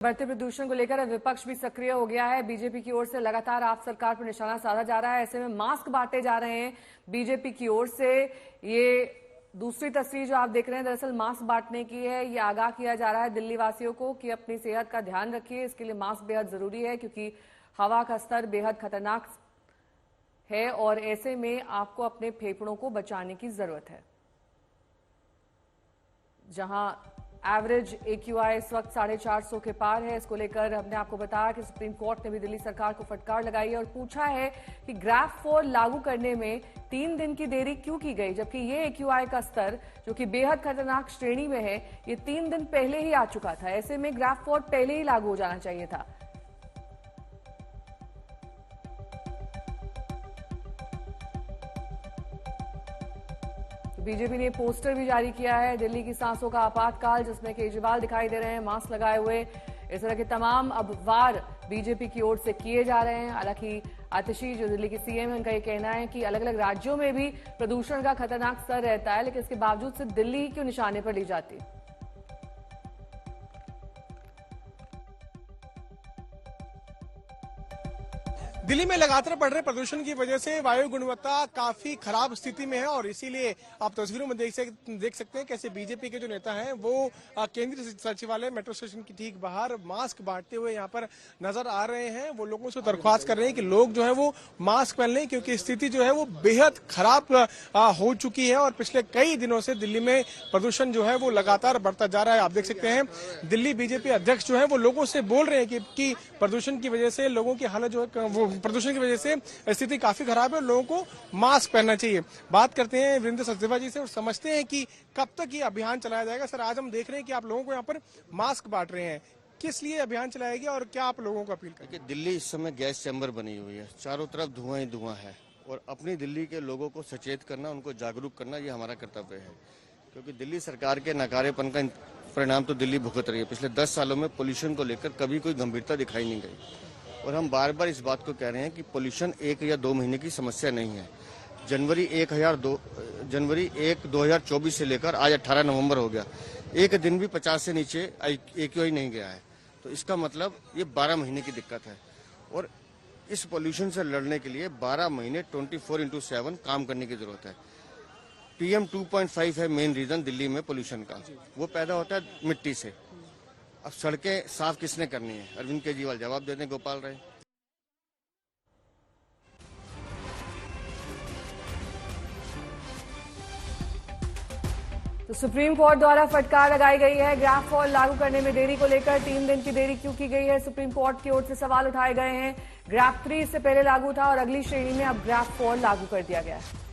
बढ़ते प्रदूषण को लेकर विपक्ष भी सक्रिय हो गया है। बीजेपी की ओर से लगातार आप सरकार पर निशाना साधा जा रहा है। ऐसे में मास्क बांटे जा रहे हैं बीजेपी की ओर से। ये दूसरी तस्वीर जो आप देख रहे हैं दरअसल मास्क बांटने की है। ये आगाह किया जा रहा है दिल्ली वासियों को कि अपनी सेहत का ध्यान रखिए। इसके लिए मास्क बेहद जरूरी है क्योंकि हवा का स्तर बेहद खतरनाक है और ऐसे में आपको अपने फेफड़ों को बचाने की जरूरत है। जहां एवरेज AQI इस वक्त 450 के पार है। इसको लेकर हमने आपको बताया कि सुप्रीम कोर्ट ने भी दिल्ली सरकार को फटकार लगाई है और पूछा है कि ग्राफ 4 लागू करने में 3 दिन की देरी क्यों की गई, जबकि ये AQI का स्तर जो कि बेहद खतरनाक श्रेणी में है ये 3 दिन पहले ही आ चुका था। ऐसे में ग्राफ 4 पहले ही लागू हो जाना चाहिए था। बीजेपी ने पोस्टर भी जारी किया है, दिल्ली की सांसों का आपातकाल, जिसमें केजरीवाल दिखाई दे रहे हैं मास्क लगाए हुए। इस तरह के तमाम अब वार बीजेपी की ओर से किए जा रहे हैं। हालांकि आतिशी जो दिल्ली की सीएम है उनका ये कहना है कि अलग अलग राज्यों में भी प्रदूषण का खतरनाक स्तर रहता है, लेकिन इसके बावजूद सिर्फ दिल्ली ही क्यों निशाने पर ली जाती है। दिल्ली में लगातार बढ़ रहे प्रदूषण की वजह से वायु गुणवत्ता काफी खराब स्थिति में है और इसीलिए आप तस्वीरों में देख सकते हैं कैसे बीजेपी के जो नेता हैं वो केंद्रीय सचिवालय मेट्रो स्टेशन की ठीक बाहर मास्क बांटते हुए यहाँ पर नजर आ रहे हैं। वो लोगों से दरख्वास्त कर रहे हैं कि लोग जो है वो मास्क पहन लें क्योंकि स्थिति जो है वो बेहद खराब हो चुकी है और पिछले कई दिनों से दिल्ली में प्रदूषण जो है वो लगातार बढ़ता जा रहा है। आप देख सकते हैं दिल्ली बीजेपी अध्यक्ष जो है वो लोगों से बोल रहे हैं कि प्रदूषण की वजह से लोगों की हालत जो है वो प्रदूषण की वजह से स्थिति काफी खराब है और लोगों को मास्क पहनना चाहिए। बात करते हैं वीरेंद्र सचदेवा जी से और समझते हैं कि कब तक ये अभियान चलाया जाएगा। सर, आज हम देख रहे हैं कि आप लोगों को यहाँ पर मास्क बांट रहे हैं, किस लिए अभियान चलाया गया और क्या आप लोगों को अपील करेंगे? दिल्ली इस समय गैस चैम्बर बनी हुई है, चारों तरफ धुआं ही धुआं है और अपनी दिल्ली के लोगों को सचेत करना, उनको जागरूक करना ये हमारा कर्तव्य है क्योंकि दिल्ली सरकार के नकारेपन का परिणाम तो दिल्ली भुगत रही है। पिछले 10 सालों में पोल्यूशन को लेकर कभी कोई गंभीरता दिखाई नहीं गई और हम बार बार इस बात को कह रहे हैं कि पोल्यूशन 1 या 2 महीने की समस्या नहीं है। जनवरी 1 2024 से लेकर आज 18 नवंबर हो गया, एक दिन भी 50 से नीचे AQI नहीं गया है। तो इसका मतलब ये 12 महीने की दिक्कत है और इस पोल्यूशन से लड़ने के लिए 12 महीने 24/7 काम करने की जरूरत है। PM 2.5 है मेन रीजन दिल्ली में पोल्यूशन का, वो पैदा होता है मिट्टी से। अब सड़कें साफ किसने करनी है? अरविंद केजरीवाल जवाब देते हैं, गोपाल राय। तो सुप्रीम कोर्ट द्वारा फटकार लगाई गई है। ग्राफ 4 लागू करने में देरी को लेकर 3 दिन की देरी क्यों की गई है, सुप्रीम कोर्ट की ओर से सवाल उठाए गए हैं। ग्राफ 3 इससे पहले लागू था और अगली श्रेणी में अब ग्राफ 4 लागू कर दिया गया है।